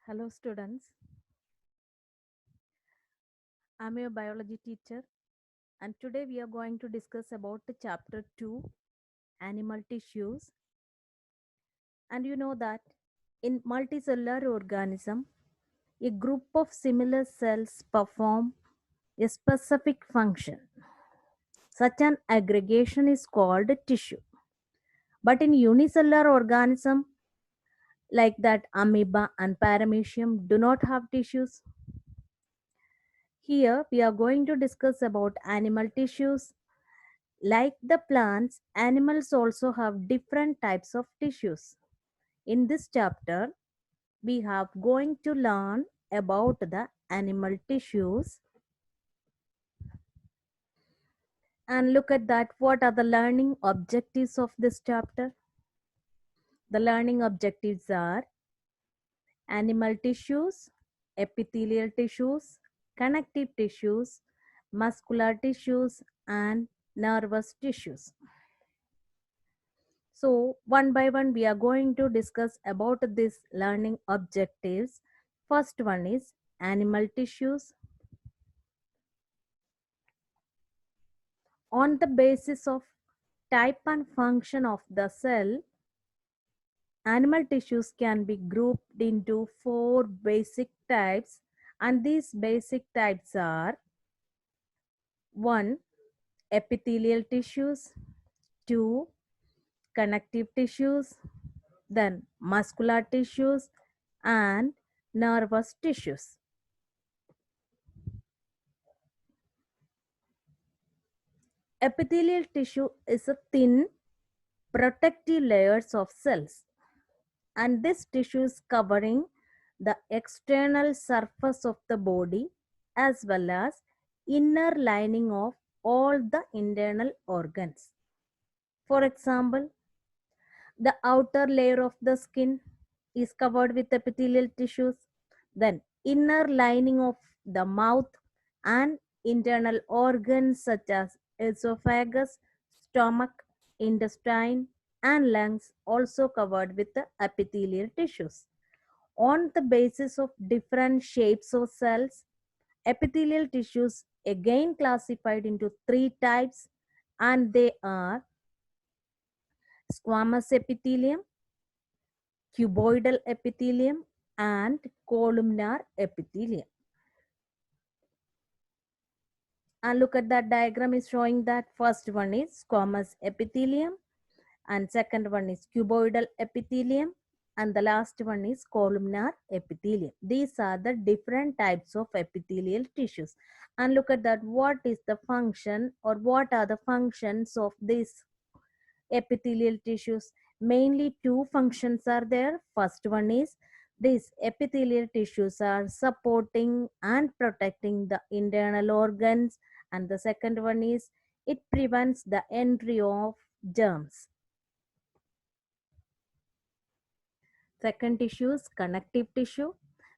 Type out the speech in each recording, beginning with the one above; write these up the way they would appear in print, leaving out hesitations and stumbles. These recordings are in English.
Hello students, I'm your biology teacher and today we are going to discuss about the chapter 2 animal tissues. And you know that in multicellular organism a group of similar cells perform a specific function. Such an aggregation is called tissue. But in unicellular organism like that amoeba and paramecium do not have tissues. Here we are going to discuss about animal tissues. Like the plants, animals also have different types of tissues. In this chapter, we have going to learn about the animal tissues and look at that what are the learning objectives of this chapter. The learning objectives are animal tissues, epithelial tissues, connective tissues, muscular tissues and nervous tissues. So one by one we are going to discuss about these learning objectives. First one is animal tissues. On the basis of type and function of the cell, animal tissues can be grouped into four basic types, and these basic types are 1. Epithelial tissues, 2. Connective tissues, then muscular tissues and nervous tissues. Epithelial tissue is a thin protective layers of cells, and this tissue is covering the external surface of the body as well as inner lining of all the internal organs. For example, the outer layer of the skin is covered with epithelial tissues, then inner lining of the mouth and internal organs such as esophagus, stomach, intestine and lungs also covered with the epithelial tissues. On the basis of different shapes of cells, epithelial tissues again classified into three types, and they are squamous epithelium, cuboidal epithelium and columnar epithelium. And look at that diagram is showing that first one is squamous epithelium and second one is cuboidal epithelium and the last one is columnar epithelium. These are the different types of epithelial tissues. And look at that, what is the function or what are the functions of these epithelial tissues? Mainly two functions are there. First one is these epithelial tissues are supporting and protecting the internal organs, and the second one is it prevents the entry of germs. Second tissue is connective tissue.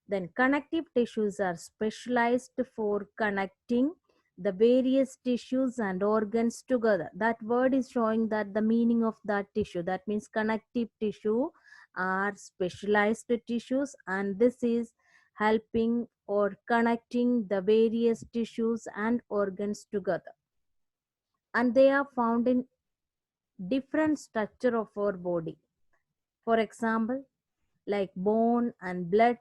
Then connective tissues are specialized for connecting the various tissues and organs together. That word is showing that the meaning of that tissue. That means connective tissue are specialized tissues, and this is helping or connecting the various tissues and organs together. And they are found in different structure of our body. For example, like bone and blood,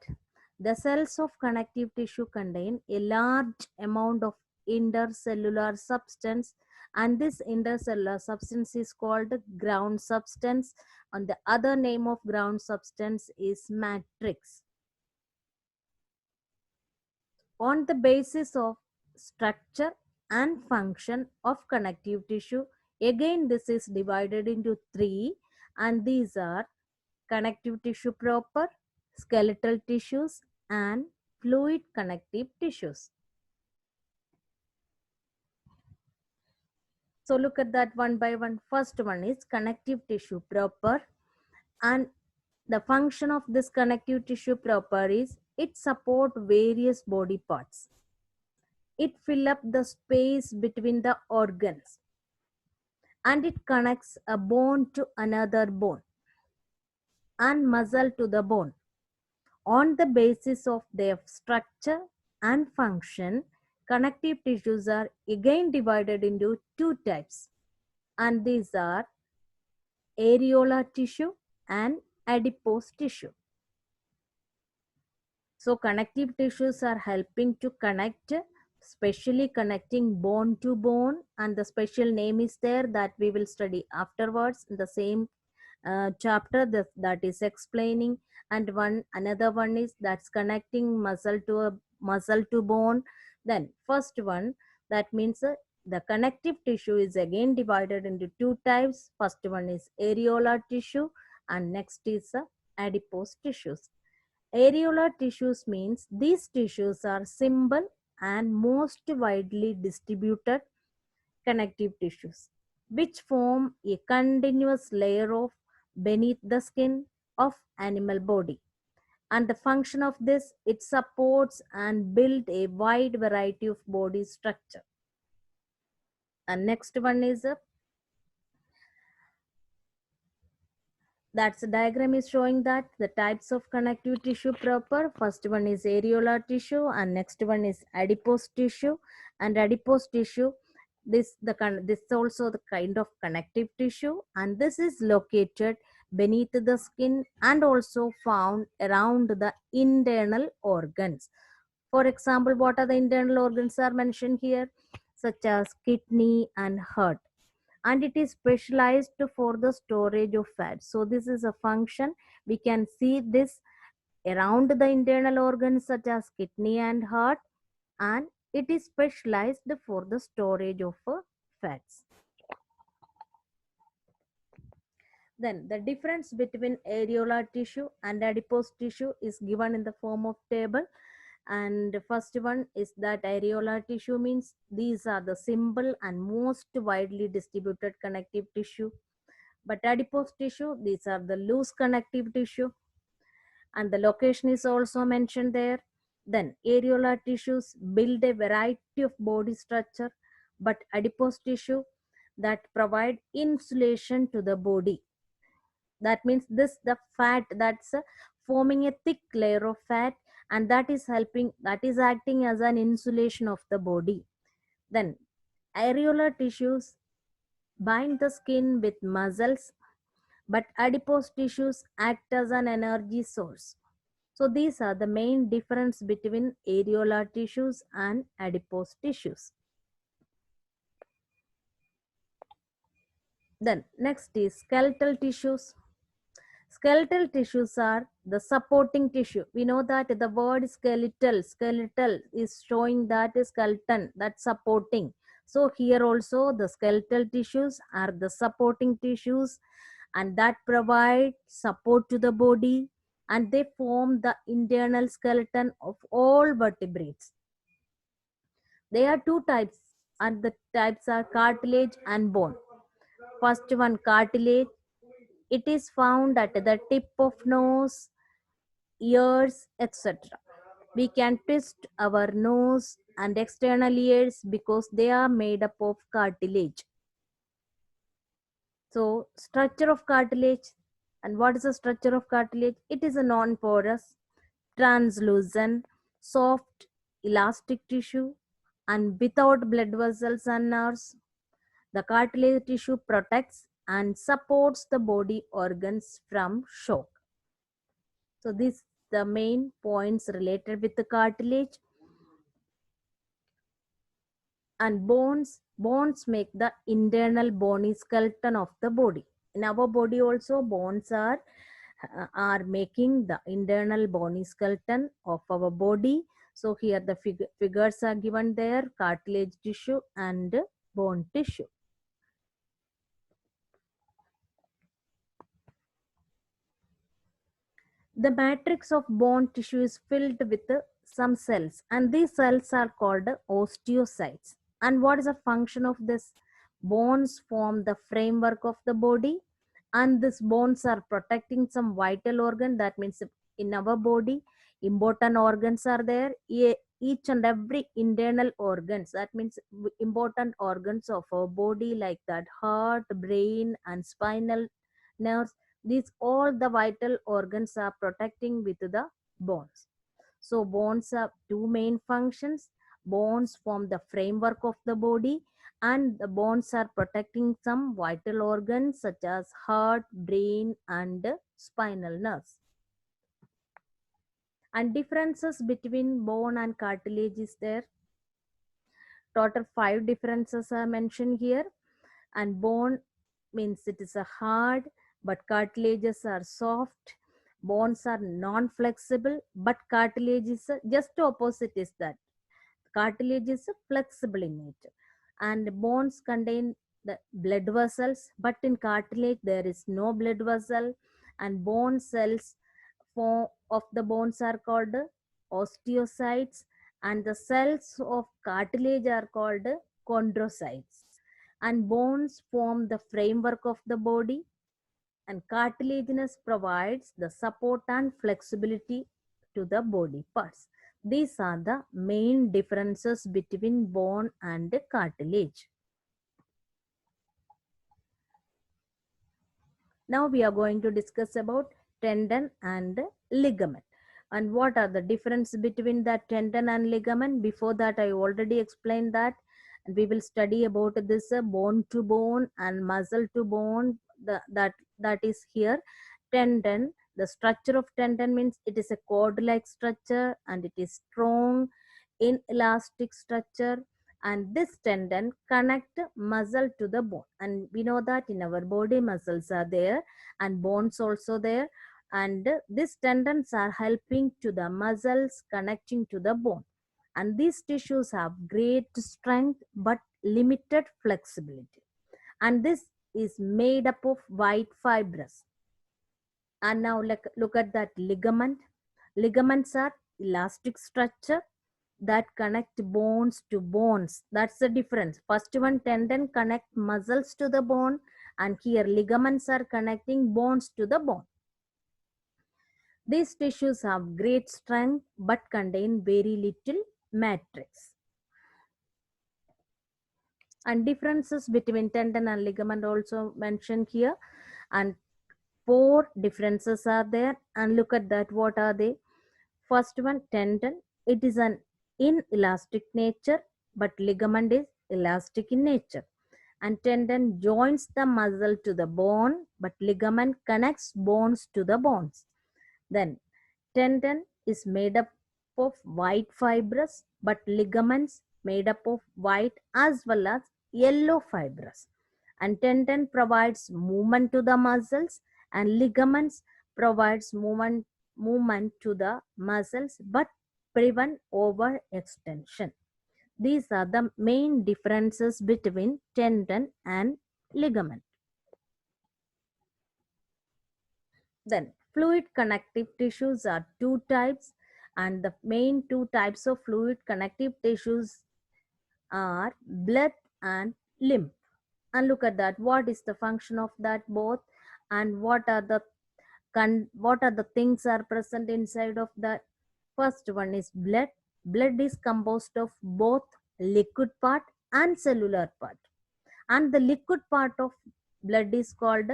the cells of connective tissue contain a large amount of intercellular substance, and this intercellular substance is called ground substance, and the other name of ground substance is matrix. On the basis of structure and function of connective tissue, again this is divided into three, and these are connective tissue proper, skeletal tissues and fluid connective tissues. So look at that one by one. First one is connective tissue proper, and the function of this connective tissue proper is it support various body parts. It fill up the space between the organs, and it connects a bone to another bone and muscle to the bone. On the basis of their structure and function, connective tissues are again divided into two types, and these are areolar tissue and adipose tissue. So connective tissues are helping to connect, especially connecting bone to bone, and the special name is there that we will study afterwards in the same chapter that is explaining. And another one is that's connecting muscle to a muscle to bone. Then first one, that means the connective tissue is again divided into two types. First one is areolar tissue and next is adipose tissues. Areolar tissues means these tissues are simple and most widely distributed connective tissues, which form a continuous layer of beneath the skin of animal body. And the function of this, it supports and build a wide variety of body structure. And next one is that's the diagram is showing that the types of connective tissue proper. First one is areolar tissue and next one is adipose tissue. And adipose tissue, this is also the kind of connective tissue, and this is located beneath the skin and also found around the internal organs. For example, what are the internal organs are mentioned here, such as kidney and heart, and it is specialized for the storage of fat. So this is a function. We can see this around the internal organs such as kidney and heart, and it is specialized for the storage of fats. Then the difference between areolar tissue and adipose tissue is given in the form of table. And the first one is that areolar tissue means these are the simple and most widely distributed connective tissue. But adipose tissue, these are the loose connective tissue, and the location is also mentioned there. Then areolar tissues build a variety of body structure, but adipose tissue that provide insulation to the body. That means this the fat that's forming a thick layer of fat, and that is helping, that is acting as an insulation of the body. Then areolar tissues bind the skin with muscles, but adipose tissues act as an energy source. So these are the main difference between areolar tissues and adipose tissues. Then next is skeletal tissues. Skeletal tissues are the supporting tissue. We know that the word skeletal is showing that is skeleton, that's supporting. So here also the skeletal tissues are the supporting tissues, and that provide support to the body, and they form the internal skeleton of all vertebrates. There are two types, and the types are cartilage and bone. First one, cartilage. It is found at the tip of nose, ears, etc. We can twist our nose and external ears because they are made up of cartilage. So, structure of cartilage. And what is the structure of cartilage? It is a non-porous, translucent, soft, elastic tissue, and without blood vessels and nerves. The cartilage tissue protects and supports the body organs from shock. So these the main points related with the cartilage. And bones make the internal bony skeleton of the body. In our body also bones are making the internal bony skeleton of our body. So here the figures are given there, cartilage tissue and bone tissue. The matrix of bone tissue is filled with some cells, and these cells are called osteocytes. And what is the function of this? Bones form the framework of the body, and these bones are protecting some vital organ. That means in our body, important organs are there. Each and every internal organs, that means important organs of our body, like that heart, brain, and spinal nerves, these all the vital organs are protecting with the bones. So bones have two main functions. Bones form the framework of the body, and the bones are protecting some vital organs such as heart, brain, and spinal nerves. And differences between bone and cartilage is there. Total 5 differences are mentioned here. And bone means it is a hard, but cartilages are soft. Bones are non-flexible, but cartilage is just opposite is that. Cartilage is flexible in nature. And bones contain the blood vessels, but in cartilage there is no blood vessel. And bone cells form of the bones are called osteocytes, and the cells of cartilage are called chondrocytes. And bones form the framework of the body, and cartilaginous provides the support and flexibility to the body parts. These are the main differences between bone and cartilage. Now we are going to discuss about tendon and ligament. And what are the difference between that tendon and ligament? Before that, I already explained that. And we will study about this bone to bone and muscle to bone. That is here. Tendon, the structure of tendon means it is a cord-like structure and it is strong, inelastic structure, and this tendon connect muscle to the bone. And we know that in our body muscles are there and bones also there, and these tendons are helping to the muscles connecting to the bone. And these tissues have great strength but limited flexibility, and this is made up of white fibers. And now look at that ligament. Ligaments are elastic structure that connect bones to bones. That's the difference. First one, tendon connect muscles to the bone, and here ligaments are connecting bones to the bone. These tissues have great strength but contain very little matrix. And differences between tendon and ligament also mentioned here, and 4 differences are there. And look at that, what are they? First one, tendon, it is an inelastic nature, but ligament is elastic in nature. And tendon joins the muscle to the bone, but ligament connects bones to the bones. Then tendon is made up of white fibers, but ligaments made up of white as well as yellow fibers. And tendon provides movement to the muscles, and ligaments provides movement to the muscles but prevent overextension. These are the main differences between tendon and ligament. Then fluid connective tissues are 2 types, and the main 2 types of fluid connective tissues are blood and lymph. And look at that, what is the function of that both, and what are the things are present inside of that. First one is blood. Blood is composed of both liquid part and cellular part, and the liquid part of blood is called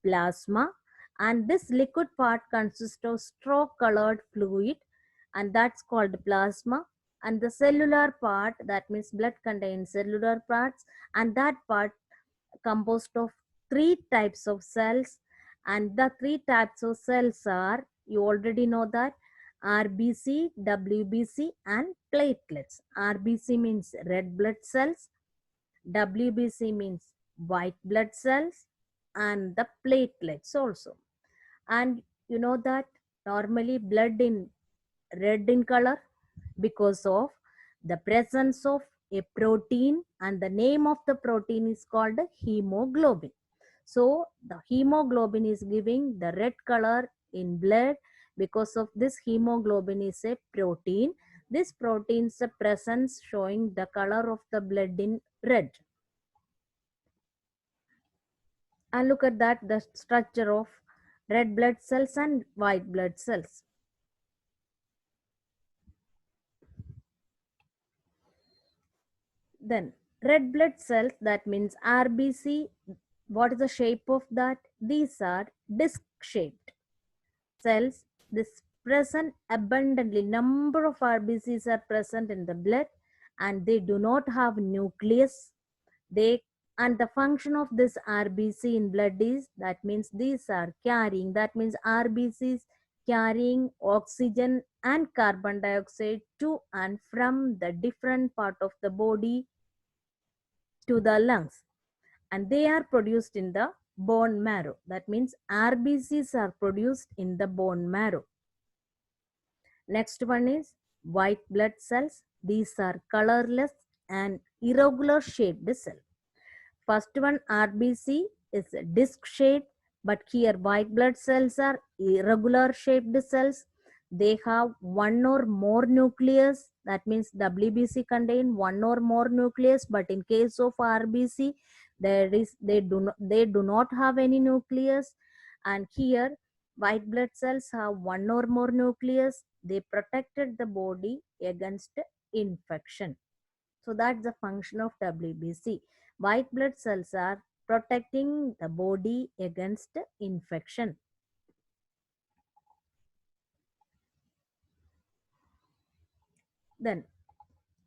plasma, and this liquid part consists of straw colored fluid, and that's called plasma. And the cellular part, that means blood contains cellular parts, and that part composed of 3 types of cells. And the 3 types of cells are, you already know that, RBC, WBC, and platelets. RBC means red blood cells, WBC means white blood cells, and the platelets also. And you know that normally blood in red in color because of the presence of a protein, and the name of the protein is called hemoglobin. So the hemoglobin is giving the red color in blood because of this hemoglobin is a protein. This protein's presence showing the color of the blood in red. And look at that, the structure of red blood cells and white blood cells. Then red blood cells, that means RBC, what is the shape of that? These are disc shaped cells. This present abundantly. Number of RBCs are present in the blood, and they do not have nucleus. They and the function of this RBC in blood is, that means these are carrying, that means RBCs carrying oxygen and carbon dioxide to and from the different part of the body to the lungs, and they are produced in the bone marrow. That means RBCs are produced in the bone marrow. Next one is white blood cells. These are colorless and irregular shaped cells. First one, RBC, is disc shaped, but here white blood cells are irregular shaped cells. They have one or more nucleus. That means WBC contain one or more nucleus, but in case of RBC, they do not have any nucleus. And here white blood cells have one or more nucleus. They protected the body against infection. So that's the function of WBC. White blood cells are protecting the body against infection. Then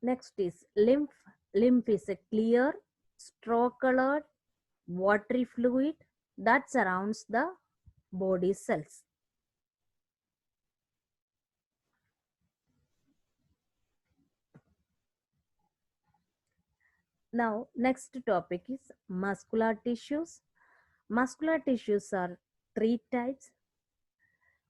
next is lymph. Lymph is a clear, straw colored, watery fluid that surrounds the body cells. Now, next topic is muscular tissues. Muscular tissues are three types.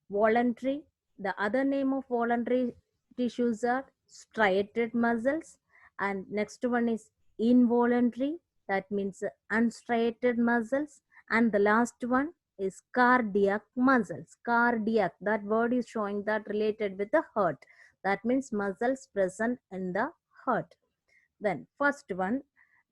Voluntary, the other name of voluntary tissues are striated muscles, and next one is involuntary, that means unstriated muscles, and the last one is cardiac muscles. Cardiac, that word is showing that related with the heart, that means muscles present in the heart. Then first one,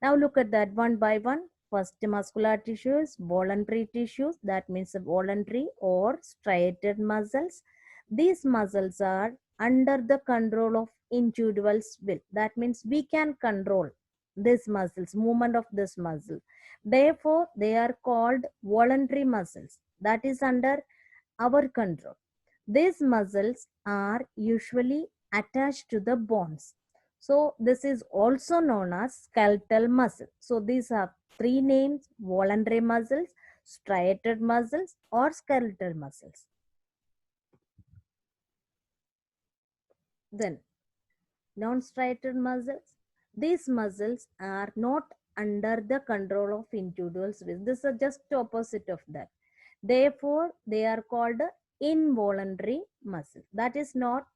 now look at that one by one. First, muscular tissues, voluntary tissues, that means voluntary or striated muscles. These muscles are under the control of individual's will. That means we can control this muscles, movement of this muscle. Therefore, they are called voluntary muscles. That is under our control. These muscles are usually attached to the bones. So this is also known as skeletal muscle. So these are three names: voluntary muscles, striated muscles, or skeletal muscles. Then non-striated muscles. These muscles are not under the control of individuals. This is just opposite of that. Therefore, they are called involuntary muscles. That is not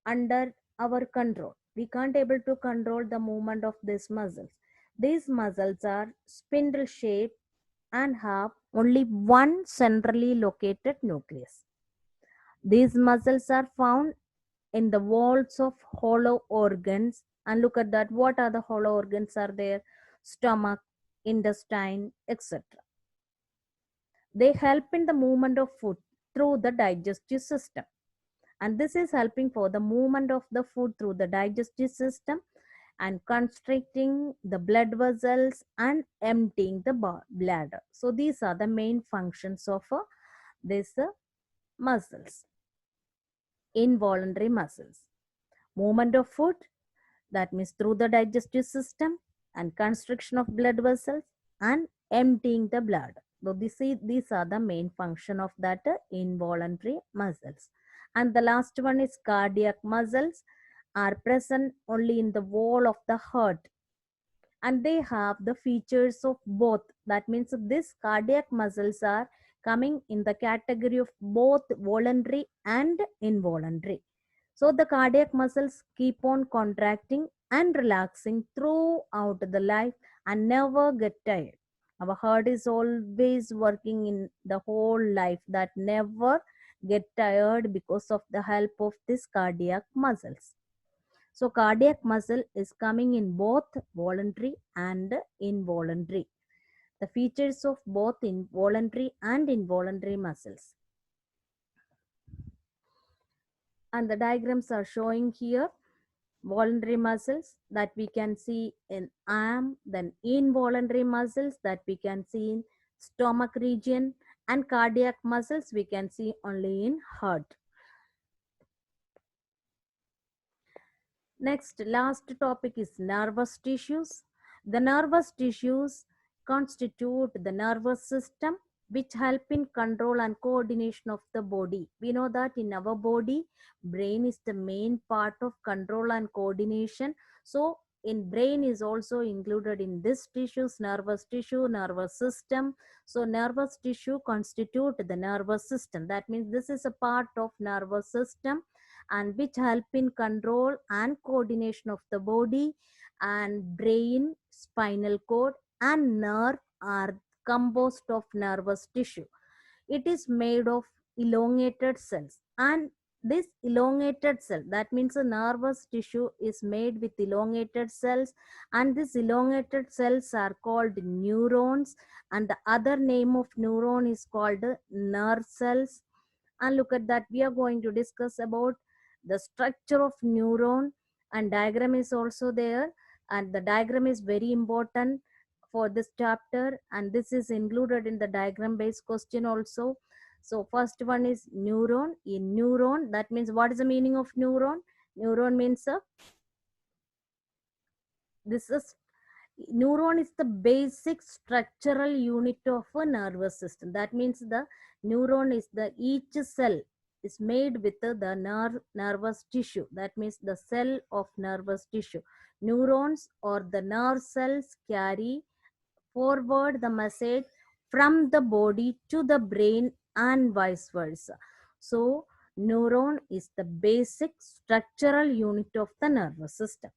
under our control. We can't able to control the movement of these muscles. These muscles are spindle shaped and have only one centrally located nucleus. These muscles are found in the walls of hollow organs. And look at that. What are the hollow organs are there? Stomach, intestine, etc. They help in the movement of food through the digestive system. And this is helping for the movement of the food through the digestive system and constricting the blood vessels and emptying the bladder. So these are the main functions of these muscles. Involuntary muscles. Movement of food, that means through the digestive system, and constriction of blood vessels and emptying the bladder. So these are the main function of that involuntary muscles. And the last one is cardiac muscles, are present only in the wall of the heart, and they have the features of both. That means these cardiac muscles are coming in the category of both voluntary and involuntary. So the cardiac muscles keep on contracting and relaxing throughout the life and never get tired. Our heart is always working in the whole life, that never get tired because of the help of these cardiac muscles. So cardiac muscle is coming in both voluntary and involuntary. The features of both involuntary and involuntary muscles. And the diagrams are showing here voluntary muscles that we can see in arm, then involuntary muscles that we can see in stomach region, and cardiac muscles we can see only in heart. Next, last topic is nervous tissues. The nervous tissues constitute the nervous system which help in control and coordination of the body. We know that in our body, brain is the main part of control and coordination. So, in brain is also included in this tissues, nervous tissue, nervous system. So, nervous tissue constitute the nervous system. That means this is a part of nervous system and which help in control and coordination of the body, and brain, spinal cord and nerve are composed of nervous tissue. It is made of elongated cells, and this elongated cell, that means a nervous tissue is made with elongated cells, and these elongated cells are called neurons, and the other name of neuron is called nerve cells. And look at that, we are going to discuss about the structure of neuron, and diagram is also there, and the diagram is very important for this chapter, and this is included in the diagram based question also. So first one is neuron. In neuron, that means what is the meaning of neuron? Neuron means this is neuron is the basic structural unit of a nervous system. That means the neuron is the each cell is made with the nervous tissue. That means the cell of nervous tissue. Neurons or the nerve cells carry forward the message from the body to the brain and vice versa. So neuron is the basic structural unit of the nervous system.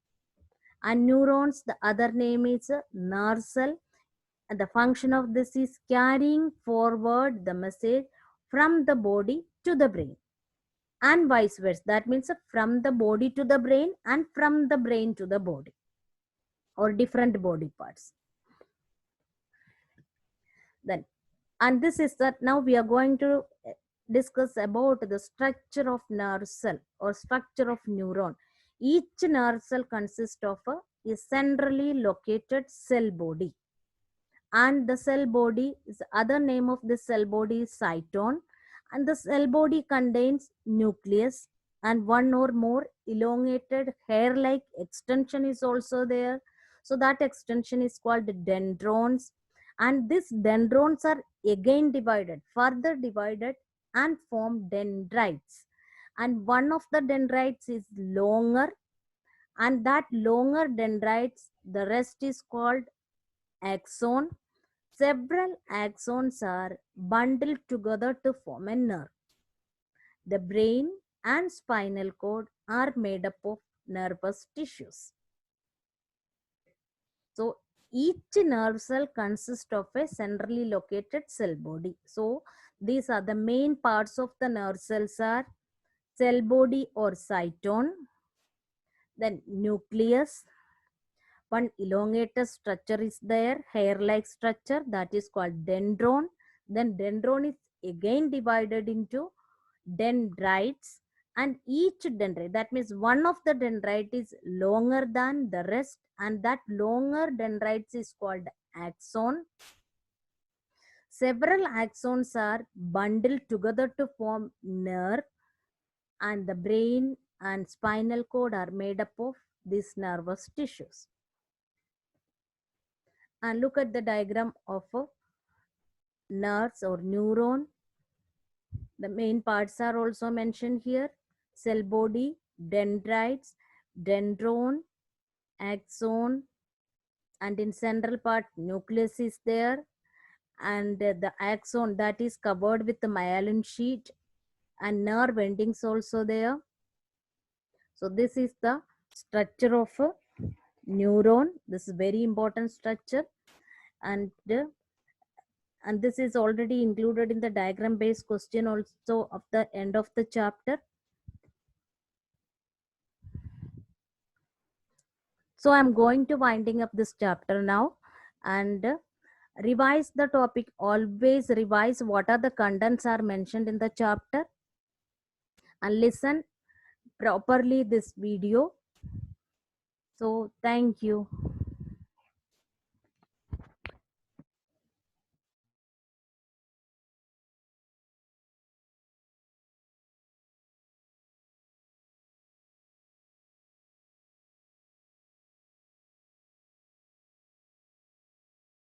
And neurons, the other name is nerve cell, and the function of this is carrying forward the message from the body to the brain and vice versa. That means from the body to the brain and from the brain to the body, or different body parts. Then, and this is that now we are going to discuss about the structure of nerve cell or structure of neuron. Each nerve cell consists of a centrally located cell body, and the cell body is other name of the cell body is cytone, and the cell body contains nucleus and one or more elongated hair like extension is also there. So that extension is called dendrons, and these dendrons are again divided, further divided and form dendrites, and one of the dendrites is longer, and that longer dendrites, the rest is called axon. Several axons are bundled together to form a nerve. The brain and spinal cord are made up of nervous tissues. So each nerve cell consists of a centrally located cell body. So these are the main parts of the nerve cells are cell body or cytone, then nucleus, one elongated structure is there, hair-like structure, that is called dendron. Then dendron is again divided into dendrites, and each dendrite, that means one of the dendrite is longer than the rest, and that longer dendrites is called axon. Several axons are bundled together to form nerve, and the brain and spinal cord are made up of these nervous tissues. And look at the diagram of nerves or neuron. The main parts are also mentioned here: cell body, dendrites, dendron, axon, and in central part nucleus is there, and the axon that is covered with the myelin sheet, and nerve endings also there. So this is the structure of a neuron. This is very important structure, and this is already included in the diagram based question also of the end of the chapter. So I'm going to winding up this chapter now, and revise the topic. Always revise what are the contents are mentioned in the chapter, and listen properly this video. So thank you.